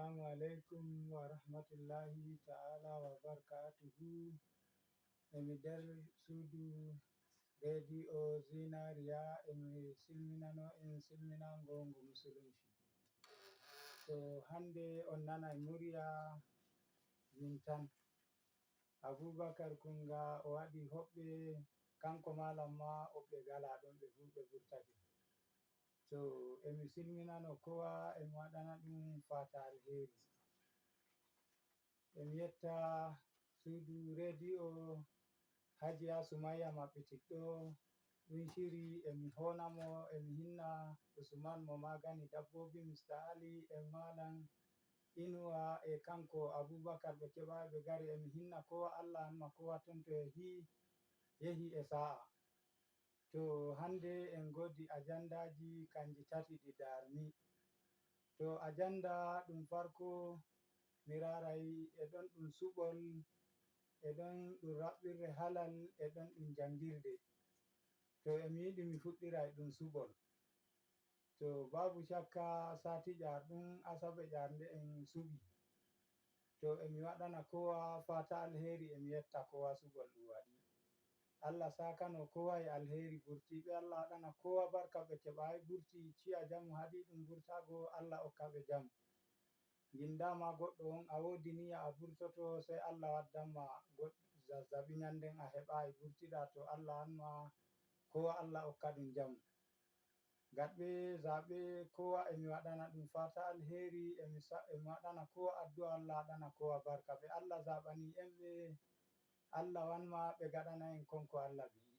Assalamu alaikum wa rahmatullahi ta'ala wa barakatuhu. Emi nder suudu rediyo Zinariya emi silminano en silminango ngo musulunci. To hande on nanai murya min tan. Abubakar Kunga o waɗi hoɓɓe kanko malam ma hoɓɓe gala ɗon ɓe fu ɓe vurtake. To emi silminano kowa emi waɗana ɗum fata alheri. Emi yetta suudu rediyo Hajiya Sumayya maɓɓitiɗɗo ɗum shiri emi honamo emi hinna Usman mo magani dabbobi Mr. Ali e malam Inuwa e kanko Abubakar ɓe keɓai ɓe gari emi hinna kowa Allah anma kowa ton to yehi e sa'a. To hande en godi ajandaji kanji tati ɗi darni. To ajanda ɗum farko mi rarai e ɗon ɗum suɓol, e ɗon ɗum raɓɓirre halal, e ɗon ɗum jangirde. To emi yiɗi mi fuɗɗirai ɗum suɓol. To babu shakka sati ƴarɗum asabe ƴarnde en suɓi. To emi waɗana kowa fata alheri emi yetta kowa suɓol ɗum waɗi. Allah sakano kowa e alheri burtiɓe Allah waɗana kowa barka ɓe keɓai burti ci'a jamu haɗi ɗum burtago Allah hokkaɓe jamu. Ngin dama goɗɗo on a wodi niya a burtoto sai Allah waddanma zazzaɓi nyanden a heɓai burtiɗa to Allah anma kowa Allah hokka ɗum jamu. Gaɗɓe zaɓe kowa emi waɗana ɗum fata alheri emi waɗana kowa addu'a Allah waɗana kowa barka ɓe Allah zaɓani en ɓe Allah wanma ɓe gaɗana en konko Allah bi'i.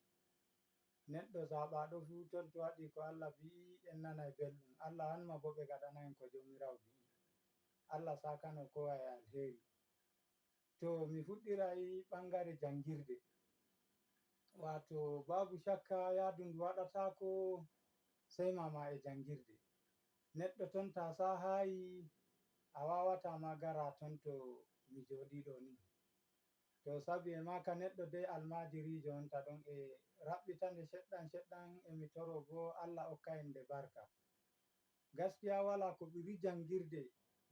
Neɗɗo zaɓaɗo fu ton to waɗi ko Allah bi'i en nanai belɗum. Allah wanma bo ɓe gaɗana en ko jomirawo bi'i. Allah sakano kowa e alheri. To mi fuɗɗirai ɓangare jangirde. Wato babu shakka yadu ndu waɗatako sai mama e jangirde. Neɗɗo ton ta sahayi a wawata ma gara ton to mi joɗiɗo ni. To sabi e maka neɗɗo dai almajirijo on ta ɗon e raɓɓitande seɗɗan seɗɗan emi toro bo Allah hokka en nde barka. Gaskiya wala ko ɓuri jangirde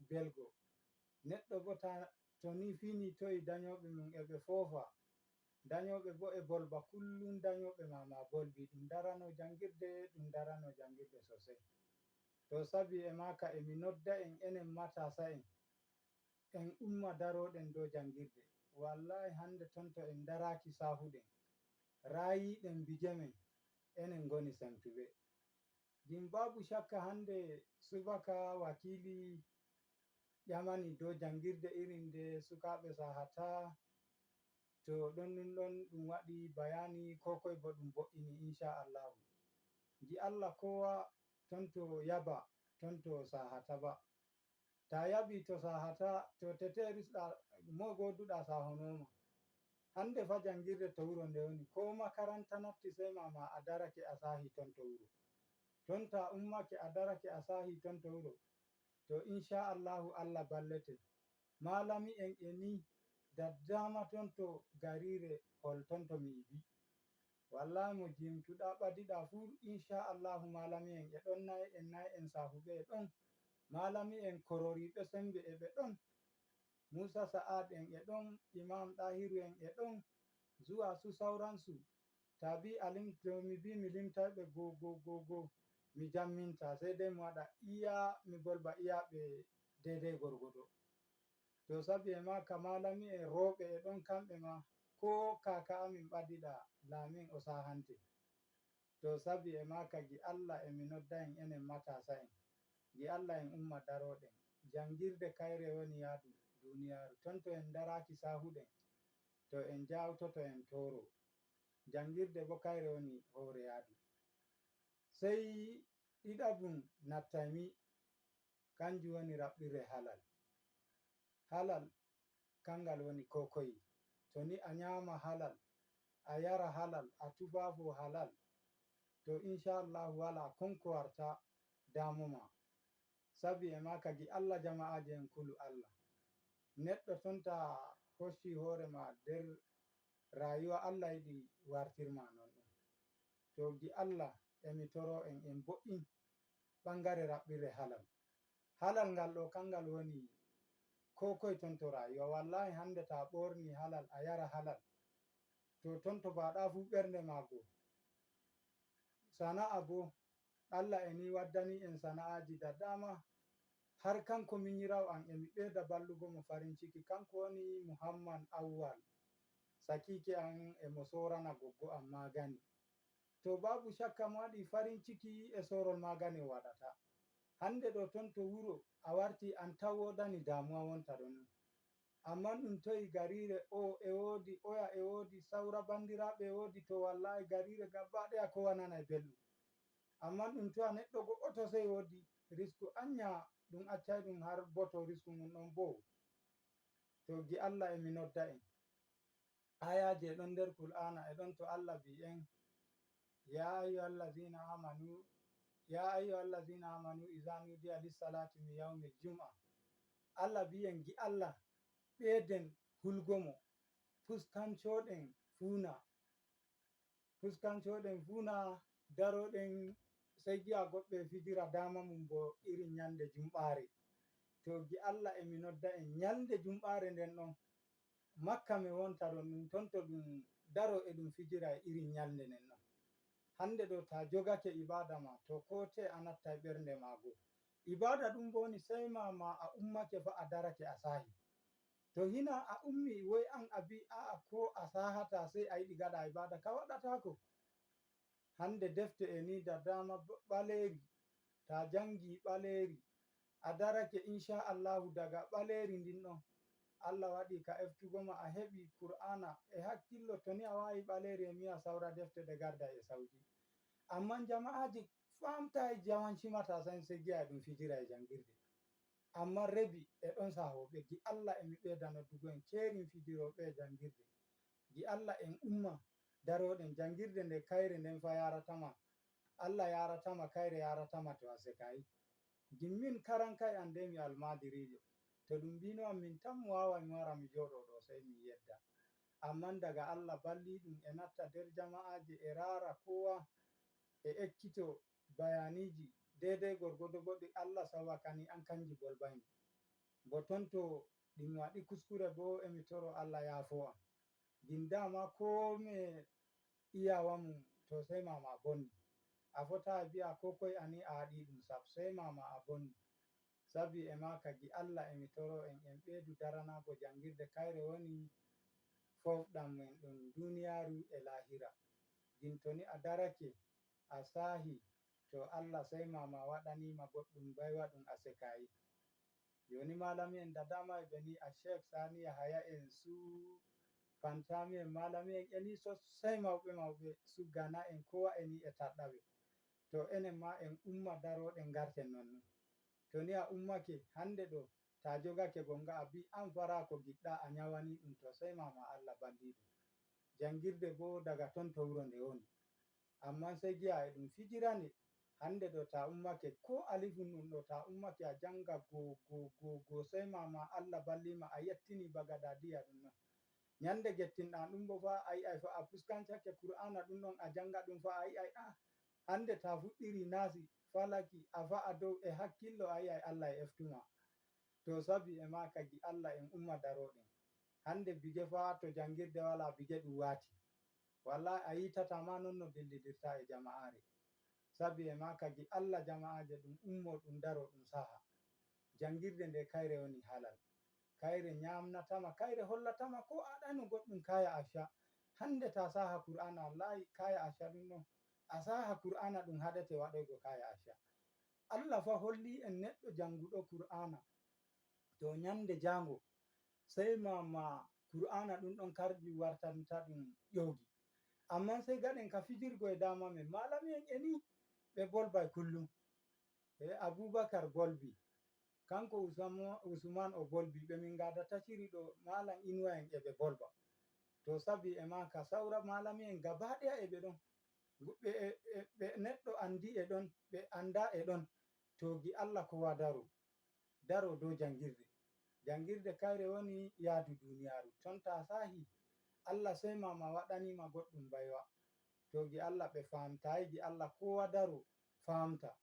belgo. Neɗɗo bo to ni fini toyi dañoɓe mum e ɓe fofa. Dañoɓe bo e bolba kullum dañoɓe mama bolbi ɗum darano jangirde sosai. To sabi e maka emi nodda en enen matasa en umma daroɗen dow jangirde. Wallahi hande ton to en daraki sahuɗen rayiɗen bije men enen goni semtuɓe. Ngam babu shakka hande subaka wakili ƴamani dow jangirde irin nde sukaɓe sahata. To ɗon ɗum waɗi bayani ko koye bo ɗum bo'ini insha Allahu. Gi Allah kowa ton to yaba ton to sahata ba. Ta yaɓi to sahata to tete risɗa mo goduɗa sahonoma. Hande fa jangirde to wuro nde woni ko makaranta natti sai mama a darake a sahi ton to wuro. Ton ta ummake a darake a sahi ton to wuro. To insha Allahu Allah ballete. Malami en e ni daddama ton to garire hol ton to mi yiɗi. Wallahi mo jimtuɗa ɓadiɗa fu insha Allahu malami en e ɗon nayi en sahuɓe e ɗon. Malami en kororiɓe sembe e ɓe ɗon. Musa Sa'ad en e ɗon, Imam Ɗahiru en e ɗon, zuwa su sauransu. Tabi alim to mi bi mi limtaiɓe go mi jamminta sai dai mi waɗa iya mi bolba iya ɓe daidai gorgodo. To sabi e maka malami en roɓe e ɗon kamɓe ma ko kaka amin ɓadiɗa lamin o sahante. To sabi e maka gi Allah emi nodda en enen matasa en. Gi Allah en umma daroɗen. Jangirde kaire woni yadu duniyaru. Ton to en daraki sahuɗen to en jawtoto en toro. Jangirde bo kaire woni hore yadu. Sai ɗiɗabum nattami kanjum woni raɓɓirre halal. Halal kangal woni kokoyi. To ni a nyama halal, a yara halal, a tufafo halal, to insha Allahu wala konko warta damuma. Sabi e maka gi Allah jama'aje en kulu Allah. Neɗɗo ton ta hocci horema nder rayuwa Allah yiɗi wartirma non ɗum. To gi Allah emi toro en bo'in ɓangare raɓɓirre halal. Halal ngal ɗo kangal woni ko koye ton to rayuwa. Wallahi hande ta ɓorni halal a yara halal, to ton to baɗa fu ɓernde mago. Sana'a bo Allah e ni waddani en sana'aji da dama, har kanko minyirawo am emi ɓeyda ballugo mo farin ciki, kanko woni Muhammad Awwal, sakike am emo sorana goggo am magani. To babu shakka mo waɗi farin ciki e sorol magani o waɗata. Hande ɗo ton to wuro a warti an tan wodani damuwa wonta ɗon. Amman ɗum toyi garire o e wodi, oya e wodi, saura bandiraɓe e wodi, to wallahi garire gaba ɗaya kowa nanai belɗum. Amman ɗum to a neɗɗo goɗɗo to sai wodi risku, anya ɗum accai ɗum har boto risku mum ɗon bo. To gi Allah emi nodda en, ayaji e ɗon nder Qur'ana e ɗon to Allah bi en ya ayyuhallazina amanu idza nudiya lis-salati min yawmil jum'a. Allah bi en gi Allah ɓeden hulgomo, fuskancoɗen funa, daroɗen, sai gi'a goɓɓe fijira dama mum bo irin nyande jumɓare. To gi Allah emi nodda en nyalde jumɓare nden ɗon Makka mi wonta ɗon ɗum ton to ɗum daro e ɗum fijira e irin nyalde nden ɗon. Hande ɗo ta jogake ibada ma to ko te a nattai ɓernde mago. Ibada ɗum bo woni sai ma a ummake fa a darake a sahi. To hina a ummi wai an a bi a'a ko a sahata sai a yiɗi gaɗa ibada, ka waɗatako. Hande defte e ni da dama ɓaleri, ta jangi ɓaleri a darake insha Allahu daga ɓaleri ndin ɗon Allah waɗi ka eftugo ma a heɓi Qur'ana e hakkillo, to ni a wawi ɓaleri e miya saura defte ɗe garda e sauki. Amman jama'aji famtai yawanci matasa en sai gi'a ɗum fijira e jangirde. Amma rebi e ɗon sahoɓe, gi Allah emi ɓeyda noddugo en kerin fijiroɓe e jangirde. Gi Allah en umma daroɗen jangirde nde kaire nden fa yaratama, Allah yaratama kaire yaratama to a sekayi. Gimmin karan kai an nde mi almajirijo, to ɗum mbino am min tan mi wawai mi wara mi joɗo ɗo sai mi yedda. Amman daga Allah balli ɗum e natta nder jama'aji e rara kowa e ekkito bayaniji daidai gorgodo bo ɗi Allah sawakani an kanji bolbaimi. Bo ton to ɗi mi waɗi kuskure bo emi toro Allah yafo am. Gin dama ko me iyawa mum to sai mama a bonni. A fota bi'a ko koye ani a waɗi ɗum sab, sai mama a bonni. Sabi e maka gi Allah emi toro en ɓeydu daranago jangirde kaire woni fofɗam men ɗum duniyaru e lahira. Gin to ni a darake a sahi to Allah sai mama waɗanima goɗɗum baiwa ɗum a sekayi. Joni malami en da dama e ɓeni a Sheikh Sani Yahaya en, su Fantami en, malami en eni sosai mauɓe su Gana en kowa eni e taɗɗaɓe. To enen ma en umma daroɗen garten nonnon. To ni a ummake hande ɗo ta jogake gonga a bi an fara ko giɗɗa a nyawani ɗum to sai mama Allah balli ɗum. Jangirde bo daga ton to wuro nde woni. Amman sai gi'a e ɗum fijirane. Hande ɗo ta ummake ko alifun ɗum ɗo ta ummake a janga go sai mama Allah ballima a yettini Bagadadiya ɗum ɗon. Nyande gettinɗa ɗum bo fa a yi'ai fa a fuskancake Qur'ana ɗum ɗon a janga ɗum fa a yi'ai hande ta fuɗɗiri Nasi, Falaki a fa'a dow e hakkillo a yi'ai Allah e eftuma. To sabi e maka gi Allah en umma daroɗen. Hande bige fa to jangirde wala bige ɗum wati. Wallahi a yitata ma non no dillidirta e jama'are. Sabi e maka gi Allah jama'aje ɗum ummo ɗum daro ɗum saha. Jangirde nde kaire woni halal. Kaire nyamnatama, kaire hollatama ko aɗano goɗɗum kaya asha. Hande ta saha Qur'ana wallahi kaya asha ɗum ɗon. A saha Qur'ana ɗum haɗete waɗoygo kaya asha. Allah fa holli en neɗɗo janguɗo Qur'ana to nyande jango sai mama Qur'ana ɗum ɗon karɓi wartanta ɗum ƴogi. Amman sai gaɗen ka fijirgo e dama men. Malami en eni ɓe bolbai kullum. Abubakar bolbi, kanko Usman o bolbi, ɓe min gadata shiri ɗo Malam Inuwa en e ɓe bolba. To sabi e maka saura malami en gaba ɗaya e ɓe ɗon. Ɓe neɗɗo andi e ɗon, ɓe anda e ɗon. To gi Allah kowa daro dow jangirde. Jangirde kaire woni yaadu duniyaru. Ton ta sahi Allah sai mama waɗanima goɗɗum baiwa. To gi Allah ɓe famtayi, gi Allah kowa daro famta.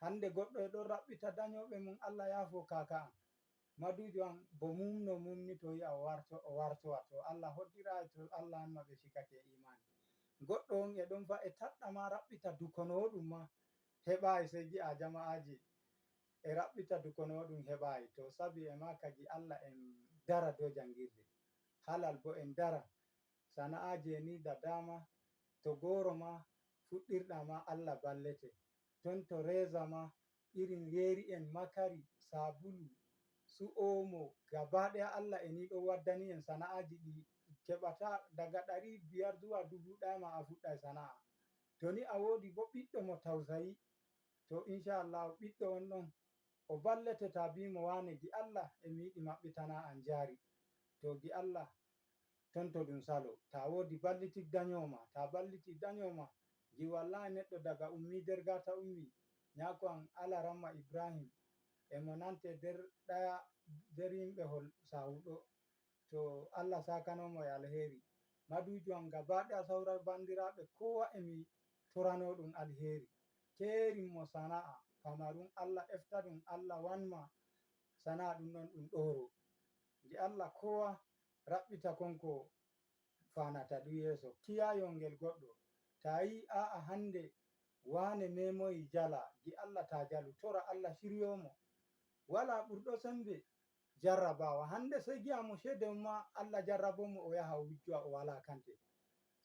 Hande goɗɗo e ɗon raɓɓita dañoɓe mum Allah yafo kaka an. madujo am bo mumno mumni to yi'a o wartowa to Allah hoddira to Allah anma ɓe cikake imani. Goɗɗo on e ɗon fa e taɗɗa ma raɓɓita dukonoɗum ma heɓayi sai gi'a jama'aji e raɓɓita dukonoɗum heɓayi to sabi e ma kadi Allah en dara dow jangirde halal bo en dara sana'aji ni da dama to goro ma fuɗɗirɗa ma Allah ballete ton to reza ma irin yeri en makari sabulu su omo gaba ɗaya Allah e ni ɗon waddani en sana'aji ɗi keɓata daga 500 zuwa 1000 ma a fuɗɗai sana'a to ni a wodi bo ɓiɗɗo mo tausayi to inchallahu ɓiɗɗo on ɗon o ballete ta bimo wane gi Allah e mi yiɗi maɓɓitana an jari to gi Allah ton to ɗum salo ta wodi balliti danyoma ta balliti danyoma gi wallahi neɗɗo daga ummi der gata ummi nyako an Alaramma Ibrahim e mo nante der yimɓe hol sahuɗo to Allah sakanomo e alheri madujo am gaba ɗaya saura bandiraɓe kowa e mi torano ɗum alheri kerin mo sana'a pamarum Allah efta ɗum Allah wanma sana'a ɗum ɗon ɗum ɗoro gi Allah kowa raɓɓita konko fanata ɗum yeso kiyayo ngel goɗɗo ta yi a'a hande wane memoyi jala gi Allah ta jalu tora Allah shiryomo wala ɓurɗo sembe jarrabawa hande sai gi'amo shede ma Allah jarrabomo o yaha o wujjowa o wala kante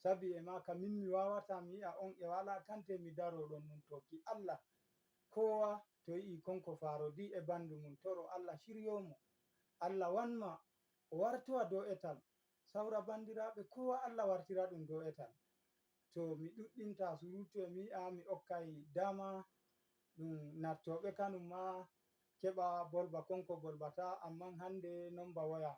sabi e ma kamin mi wawata mi yi'a on e wala kante mi daro ɗon nun to gi Allah kowa to yi'i konko farodi e bandu mum toro Allah shiryomo Allah wanma o wartowa dow etal saura bandiraɓe kowa Allah wartira ɗum dow etal to mi ɗuɗɗinta surutu e mi yi'a mi okkai dama ɗum nattoɓe kanum ma keɓa bolba konko bolbata amman hande nomba waya